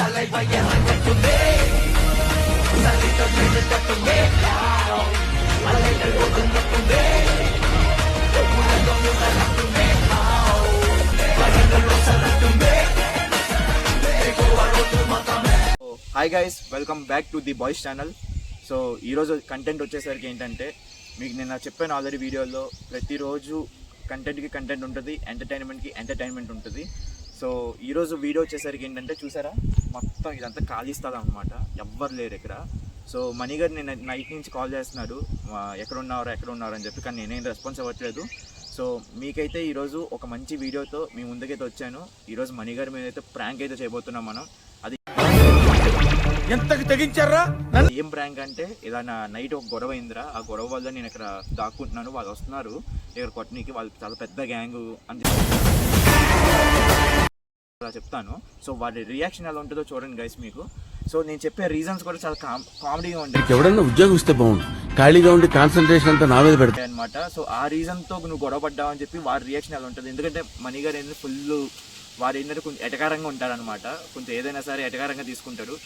Hi guys, welcome back to the boys channel. So ఈరోజు content వచ్చేసరికి ఏంటంటే, మీకు నేను చెప్పాను ఆల్రెడీ వీడియోలో, ప్రతిరోజు కంటెంట్ ఉంటుంది, ఎంటర్టైన్మెంట్కి ఎంటర్టైన్మెంట్ ఉంటుంది. సో ఈరోజు వీడియో వచ్చేసరికి ఏంటంటే, చూసారా మొత్తం ఇదంతా ఖాళీ స్థలం అనమాట, ఎవ్వరు లేరు ఇక్కడ. సో మనీ గారు నేను నైట్ నుంచి కాల్ చేస్తున్నాడు, ఎక్కడ ఉన్నారు అని చెప్పి, కానీ నేనేం రెస్పాన్స్ అవ్వట్లేదు. సో మీకైతే ఈరోజు ఒక మంచి వీడియోతో మీ ముందుకైతే వచ్చాను. ఈరోజు మనీ గారి మీద అయితే ప్రాంక్ అయితే చేయబోతున్నాం మనం. అది ఎంతకు తెగించారా? ఏం ప్రాంక్ అంటే, ఏదైనా నైట్ ఒక గొడవ అయిందిరా, ఆ గొడవ వల్ల నేను ఇక్కడ దాక్కుంటున్నాను, వాళ్ళు వస్తున్నారు ఇక్కడ కొట్టనీకి, వాళ్ళు చాలా పెద్ద గ్యాంగ్ అని అలా చెప్తాను. సో వాడి రియాక్షన్ ఎలా ఉంటుందో చూడండి గైస్ మీకు. సో నేను చెప్పే రీజన్స్ కూడా చాలా కామెడీగా ఉంటాయి. ఎవడన్నా ఉద్యోగం ఇస్తే బాగుండు, ఖాళీగా ఉండి కాన్సన్ట్రేషన్ అంతా నా మీద పెడతాయి అనమాట. సో ఆ రీజన్ తో నువ్వు గొడవ పడ్డావు అని చెప్పి వాడి రియాక్షన్ ఎలా ఉంటుంది. ఎందుకంటే మనీ గారు ఏంటంటే ఫుల్ వాడు ఏంటంటే కొంచెం ఎటకారంగా ఉంటాడనమాట, కొంచెం ఏదైనా సరే ఎటకారంగా తీసుకుంటాడు.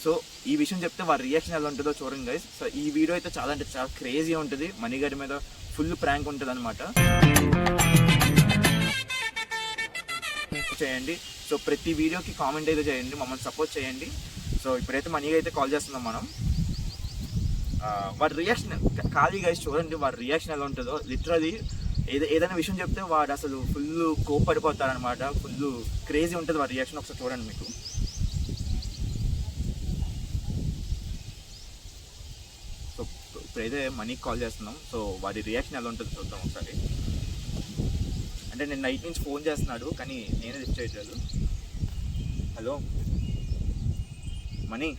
సో ఈ విషయం చెప్తే వారి రియాక్షన్ ఎలా ఉంటుందో చూడండి గైస్. సో ఈ వీడియో అయితే చాలా అంటే చాలా క్రేజీ ఉంటుంది, మనీ గారి మీద ఫుల్ ప్రాంక్ ఉంటుంది అనమాట. చేయండి. సో ప్రతి వీడియోకి కామెంట్ అయితే చేయండి, మమ్మల్ని సపోర్ట్ చేయండి. సో ఇప్పుడైతే మనీగా అయితే కాల్ చేస్తున్నాం మనం. వాడి రియాక్షన్ ఖాళీ గైస్ చూడండి, వాడి రియాక్షన్ ఎలా ఉంటుందో. లిటరలీ ఏదైనా విషయం చెప్తే వాడు అసలు ఫుల్ కోప్పడిపోతాడనమాట, ఫుల్ క్రేజీ ఉంటుంది వాడి రియాక్షన్. ఒకసారి చూడండి మీకు. సో ఇప్పుడైతే మనీకి కాల్ చేస్తున్నాం. సో వాడి రియాక్షన్ ఎలా ఉంటుందో చూద్దాం ఒకసారి. అంటే నేను నైట్ నుంచి ఫోన్ చేస్తున్నాడు, కానీ నేనే లిఫ్ట్ చేయట్లేదు. హలో మనీ,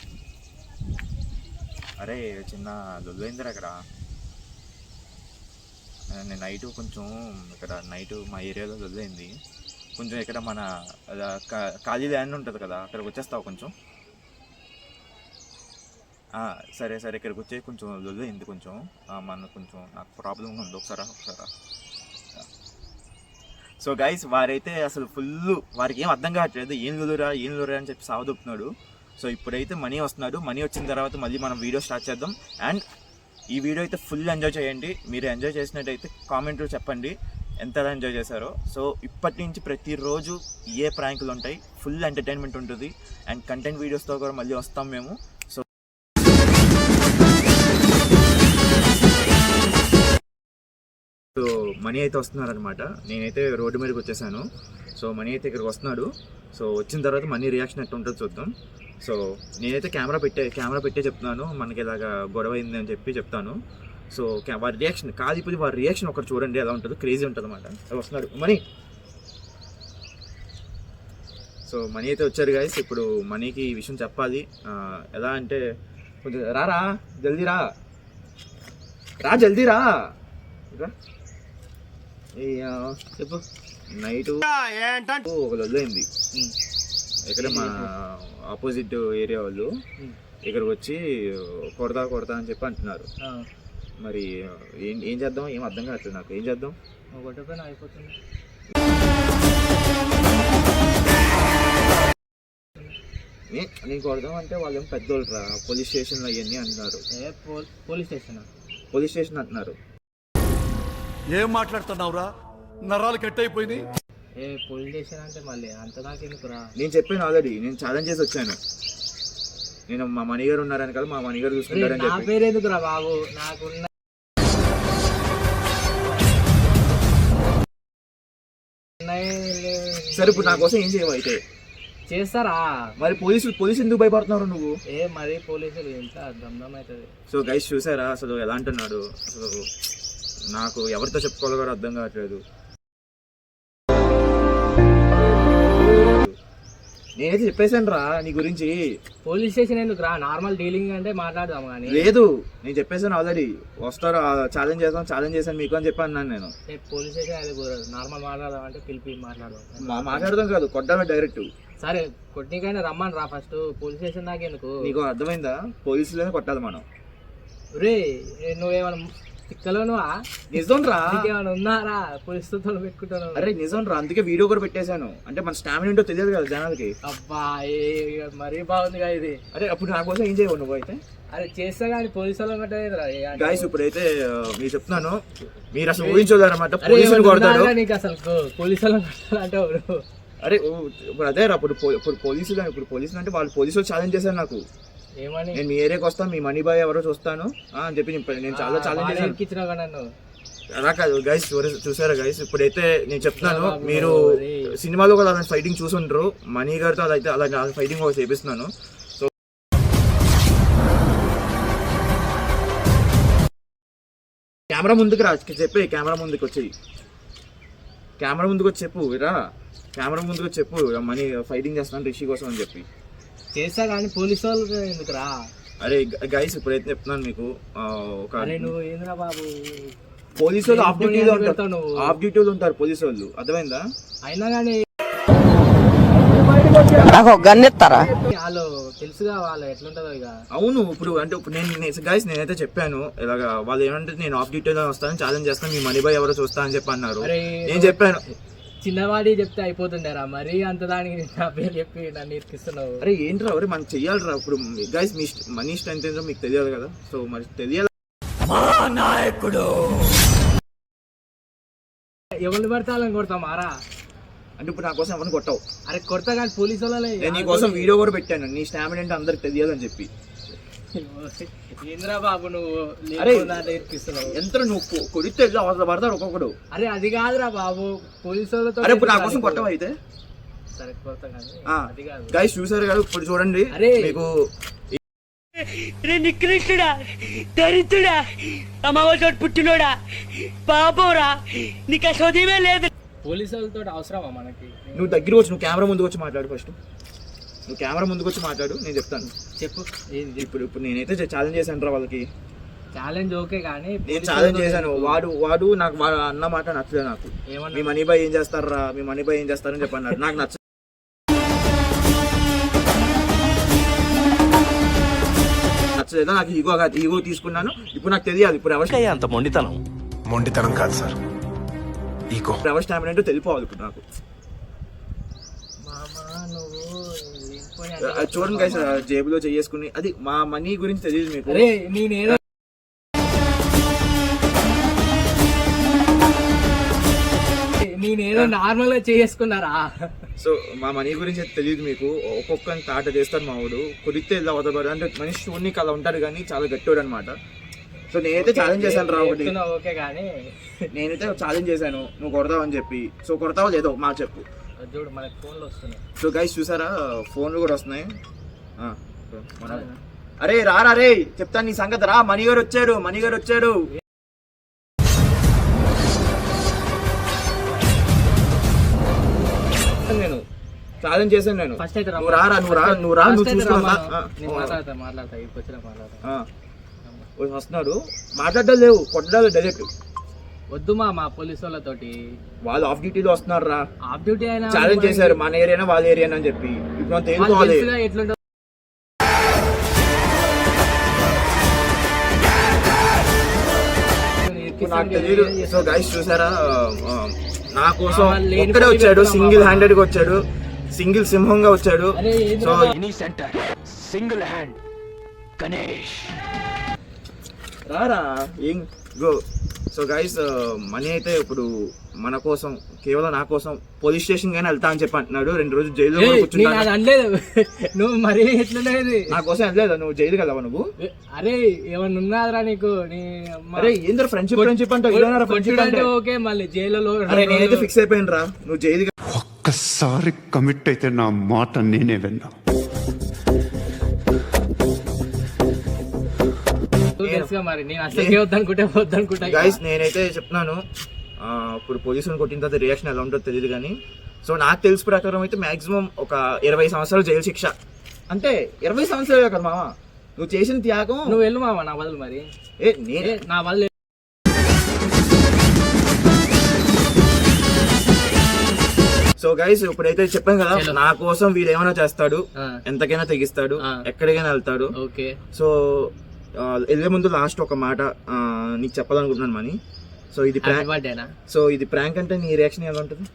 అరే చిన్న లొల్లైందిరా అక్కడ. నేను నైట్ కొంచెం ఇక్కడ మా ఏరియాలో లొల్లైంది కొంచెం. ఇక్కడ మన ఖాళీ ల్యాండ్ ఉంటుంది కదా, అక్కడికి వచ్చేస్తావు కొంచెం. సరే ఇక్కడికి వచ్చే కొంచెం లొల్లైంది కొంచెం, మన కొంచెం నాకు ప్రాబ్లంగా ఉంది. ఒకసారా. సో గైస్ వారైతే అసలు ఫుల్, వారికి ఏం అర్థం కావట్లేదు, ఏం లొలురా అని చెప్పి సావదొప్పుతున్నాడు. సో ఇప్పుడైతే మనీ వస్తున్నాడు. మనీ వచ్చిన తర్వాత మళ్ళీ మనం వీడియో స్టార్ట్ చేద్దాం. అండ్ ఈ వీడియో అయితే ఫుల్ ఎంజాయ్ చేయండి. మీరు ఎంజాయ్ చేసినట్టయితే కామెంట్లో చెప్పండి ఎంత ఎంజాయ్ చేశారో. సో ఇప్పటి నుంచి ప్రతిరోజు ఏ ప్రాంకులు ఉంటాయి, ఫుల్ ఎంటర్టైన్మెంట్ ఉంటుంది. అండ్ కంటెంట్ వీడియోస్తో కూడా మళ్ళీ వస్తాం మేము. సో మనీ అయితే వస్తున్నారనమాట. నేనైతే రోడ్డు మీదకి వచ్చేసాను. సో మనీ అయితే ఇక్కడికి వస్తున్నాడు. సో వచ్చిన తర్వాత మనీ రియాక్షన్ ఎట్లా ఉంటుందో చూద్దాం. సో నేనైతే కెమెరా పెట్టే చెప్తున్నాను, మనకి ఇలాగా గొడవ అయింది అని చెప్పి చెప్తాను. సో వారి రియాక్షన్ కాదు, ఇప్పుడు వారి రియాక్షన్ ఒకటి చూడండి ఎలా ఉంటుందో, క్రేజీ ఉంటుంది అనమాట. వస్తున్నాడు మనీ. సో మనీ అయితే వచ్చారు గైస్. ఇప్పుడు మనీకి ఈ విషయం చెప్పాలి. ఎలా అంటే, కొంచెం రా జల్దీ జల్దీ రా. చెప్పు. నైట్ ఒక లొల్లు అయింది ఇక్కడ, మా ఆపోజిట్ ఏరియా వాళ్ళు ఇక్కడికి వచ్చి కొడతా అని చెప్పి అంటున్నారు. మరి ఏం చేద్దాం, ఏం అర్థం కావట్లేదు నాకు. ఏం చేద్దాం? అయిపోతుంది. నేను కొడదాం అంటే వాళ్ళు ఏం పెద్దోళ్ళు రా, పోలీస్ స్టేషన్లో అవన్నీ అంటున్నారు. పోలీస్ స్టేషన్ అంటున్నారు. ఏం మాట్లాడుతున్నావురా? నరాలు కట్ అయిపోయింది. పోలీస్ స్టేషన్ అంటే మళ్ళీ అంత దాకెందుకురా? నేను చెప్పాను ఆల్రెడీ, నేను ఛాలెంజ్ చేసి వచ్చాను. నేను మా మనీ గారు ఉన్నారని కదా, మా మనీ గారు చూసుకుంటారని చెప్పి. నా పేరు ఎందుకురా బాబు, నాకున్న సరే ఇప్పుడు నా కోసం ఏం చేయవు అయితే చేస్తారా? మరి పోలీసు ఎందుకు భయపడుతున్నారు నువ్వు? మరి పోలీసులు ఎంత దమ్దం అవుతుంది. సో గైస్ చూసారా అసలు ఎలా అంటున్నాడు. అసలు నాకు ఎవరితో చెప్పుకోవాలో కూడా అర్థం కావట్లేదు. నేనైతే చెప్పేశాను రా నీ గురించి. పోలీస్ స్టేషన్ ఎందుకు రా, నార్మల్ డీలింగ్ అంటే మాట్లాడదాం. కానీ లేదు, నేను చెప్పేశాను ఆల్రెడీ. వస్తారు, ఛాలెంజ్ చేశాను మీకు అని చెప్పాను నేను. పోలీస్ స్టేషన్ అది కుదరదు, నార్మల్ మాట్లాడదాం అంటే పిలిపి మాట్లాడదాం కాదు, కొట్టాలి డైరెక్ట్. సరే కొట్టికైనా రమ్మని రా ఫస్ట్, పోలీస్ స్టేషన్ దాకా ఎందుకు? నీకు అర్థమైందా? పోలీసులోనే కొట్టాలి మనం. రే నువ్వేమన్నా తిక్కలో నువ్వా నిజం రా. ఏమైనా ఉన్నారా పోలీసులతో పెట్టుకుంటాను? అరే నిజం రా, అందుకే వీడియో కూడా పెట్టేశాను. అంటే మన స్టామినా ఏంటో తెలియదు కదా జనాలకి. అబ్బా మరీ బాగుందిగా ఇది. అరే అప్పుడు నా కోసం ఏం చేయవు నువ్వు అయితే? అరే చేస్తా కానీ పోలీసు వాళ్ళని కట్టలేదురా. గాయస్ ఇప్పుడైతే మీరు చెప్తున్నాను, మీరు అసలు ఊహించలేరన్నమాట. పోలీసులు కొడతాడు నీకు అసలు పోలీసు వాళ్ళని కట్టాలంటే ఎవరు? అరే ఇప్పుడు అదే రా, ఇప్పుడు పోలీసులు అంటే వాళ్ళు పోలీసులు ఛాలెంజ్ చేశారు నాకు. ఏమని? నేను మీ ఏరియాకి వస్తాను, మీ మనీ బాయ్ ఎవరో చూస్తాను అని చెప్పి నేను చాలా ఛాలెంజ్ చేశాను. ఎక్కించినావు కదా నన్ను. అలా కాదు గైస్, చూసారా గైస్, ఇప్పుడైతే నేను చెప్తున్నాను, మీరు సినిమాలో కూడా అలాంటి ఫైటింగ్ చూసుంటారు. మనీ గారితో అలా అయితే అలాంటి ఫైటింగ్ ఒకటి చేపిస్తున్నాను. సో కెమెరా ముందుకు రా, చెప్పే కెమెరా ముందుకు వచ్చి చెప్పు రా, కెమెరా ముందుకు చెప్పు మనీ ఫైటింగ్ చేస్తున్నాను రిషి కోసం అని చెప్పి. చేస్తా కానీ పోలీసు వాళ్ళు ఎందుకు రా? అరే గైస్ ఇప్పుడైతే చెప్తున్నాను మీకు, ఒక నువ్వు ఏంద్రా బాబు, పోలీసు వాళ్ళు ఆఫ్ డ్యూటీలో ఉంటారు పోలీసు వాళ్ళు, అర్థమైందా? అయినా కానీ వాళ్ళు తెలుసుగా వాళ్ళు ఎట్లుంటదో ఇక. అవును ఇప్పుడు గైస్ నేనైతే చెప్పాను ఇలాగా, వాళ్ళు ఏమంటే నేను ఆఫ్ డ్యూటీలో వస్తాను, ఛాలెంజ్ చేస్తాను, మీ మనీ బాయ్ ఎవరో చూస్తా అని చెప్పి అన్నారు. నేను చెప్పాను చిన్నవాడి చెప్తే అయిపోతుండేరా, మరీ అంత దానికి నా పేరు చెప్పి నన్ను ఇరికిస్తున్నావు. అరే ఏంట్రా, ఎవరు మనం చెయ్యాలిరా. ఇప్పుడు గైస్ మీ మనీ స్ట్రెంత్ ఏంటో మీకు తెలియాలి కదా, సో మరి తెలియాలి. ఎవరిని పడితే వాళ్ళని కొడతాం మారా. అంటే ఇప్పుడు నా కోసం ఎవరిని కొట్టావు? అరే కొడతా కానీ పోలీసు వాళ్ళని. నేను నీ కోసం వీడియో కూడా పెట్టాను, నీ స్టామినా అంటే అందరికి తెలియాలని చెప్పి. ఏంద్రా బాబు నువ్వు ఇరికిస్తున్నావు. ఎంత నువ్వు కొడితే అవసరం పడతాడు ఒక్కొక్కడు. అరే అది కాదురా బాబు, పోలీసు వాళ్ళతో. అరే ఇప్పుడు నా కోసం కొట్టవు అయితే? సరే కొడతా కానీ అది కాదు. గైస్ చూసారు కదా, ఇప్పుడు చూడండి మీకు నికృష్టుడా, దరిద్రుడా, అమ్మవారి పుట్టినోడా, బాబోరా, నీకు చదివే లేదు. పోలీసు వాళ్ళతో అవసరమా మనకి? నువ్వు దగ్గర వచ్చి, నువ్వు కెమెరా ముందుకు వచ్చి మాట్లాడు ఫస్ట్. నువ్వు కెమెరా ముందుకు వచ్చి మాట్లాడు, నేను చెప్తాను. చెప్పు. ఇప్పుడు నేనైతే ఛాలెంజ్ చేశాను రా వాళ్ళకి. ఛాలెంజ్ ఓకే కానీ నేను ఛాలెంజ్ చేశాను, వాడు నాకు అన్న మాట నచ్చలేదు నాకు. మీ మనీ బాయ్ ఏం చేస్తారా, మీ మనీ బాయ్ ఏం చేస్తారని చెప్పి అన్నాడు. నాకు నచ్చలేదు, నాకు ఈగో తీసుకున్నాను. ఇప్పుడు నాకు తెలియాలి, ఇప్పుడు ఎవరు అంత మొండితనం కాదు సార్, ఎవరి స్టామినా ఏంటో తెలిపోవాలి ఇప్పుడు నాకు. అది చూడండి గైస్, జేబులో చేసుకుని అది మా మనీ గురించి తెలియదు మీకు. నేనేదో నార్మల్ గా చేసుకున్నారా? సో మా మనీ గురించి తెలియదు మీకు. ఒక్కొక్కరిని తాట చేస్తారు మా వాడు, కొడితే ఇలా వదలరు. అంటే మనిషి చూడనికి అలా ఉంటారు కానీ చాలా గట్టివాడు అనమాట. సో నేనైతే ఛాలెంజ్ చేశాను రా ఒకటి. ఓకే కానీ నేనైతే ఛాలెంజ్ చేశాను నువ్వు కొడతావు అని చెప్పి. సో కొడతావో లేదో మాకు చెప్పు. చూడు మనకి ఫోన్లు వస్తున్నాయి. సో గైస్ చూసారా, ఫోన్లు కూడా వస్తున్నాయి. అరే రారా రే, చెప్తాను నీ సంగతి రా. మనీ గారు వచ్చాడు. నేను ఛాలెంజ్ చేశాను నేను. ఫస్ట్ అయితే నువ్వు చూసుకున్నా వస్తున్నాడు. మాట్లాడడం లేవు, కొట్టడాలు డైరెక్ట్. వద్దు మా పోలీసు వాళ్ళతోటి. వాళ్ళు ఆఫ్ డ్యూటీలో వస్తున్నారు రా. ఆఫ్ డ్యూటీ అయినా ఛాలెంజ్ చేశారు, మన ఏరియానా వాళ్ళ ఏరియానా అని చెప్పి. ఇప్పుడు తెలుసుకోవాలి ఎట్లుంటుంది. నాకు తెలియదు. సో గైస్ చూసారా, నా కోసం ఒక్కడే వచ్చాడు, సింగిల్ హ్యాండెడ్ గా వచ్చాడు, సింగిల్ సింహంగా వచ్చాడు. సో సింగిల్ హ్యాండ్ గణేష్ రారా ఏం గో. సో గైస్ మనీ అయితే ఇప్పుడు మన కోసం, కేవలం నా కోసం పోలీస్ స్టేషన్ గానే వెళ్తా అని చెప్పి అంటున్నాడు. 2 రోజులు జైల్లో కూర్చున్నాను. అనలేదు నువ్వు మరీ ఎట్లున్నది. నా కోసం వెళ్ళలేదా నువ్వు? జైలు కదా నువ్వు? అరే ఏమన్నా ఉన్నదిరా నీకు? అరే ఏంద్ర ఫ్రెండ్షిప్ అంటే ఓకే, మళ్ళీ జైల్లో. అరే నేనైతే ఫిక్స్ అయిపోయాను రా, నువ్వు జైలు ఒక్కసారి కమిట్ అయితే నా మాట నేనే విన్నా. మరి నేను అసలు వద్దనుకుంటా. గైస్ నేనైతే చెప్తున్నాను, ఇప్పుడు పోలీసులు కొట్టిన తర్వాత రియాక్షన్ ఎలా ఉంటుందో తెలియదు కానీ, సో నాకు తెలిసి ప్రకారం అయితే మాక్సిమం ఒక 20 సంవత్సరాలు జైలు శిక్ష. అంటే 20 సంవత్సరాలు కదా మామ, నువ్వు చేసిన త్యాగం. నువ్వు వెళ్ళు మామ నా బదులు. మరి నా బదులు సో గైస్ ఇప్పుడైతే చెప్పాను కదా, నా కోసం వీడు ఏమైనా చేస్తాడు, ఎంతకైనా తెగిస్తాడు, ఎక్కడికైనా వెళ్తాడు. ఓకే. సో వెళ్ళే ముందు లాస్ట్ ఒక మాట నీకు చెప్పాలనుకుంటున్నాను మనీ. సో ఇది హ్యాపీ బర్త్డేనా? సో ఇది ప్రాంక్ అంటే నీ రియాక్షన్ ఎలా ఉంటుంది?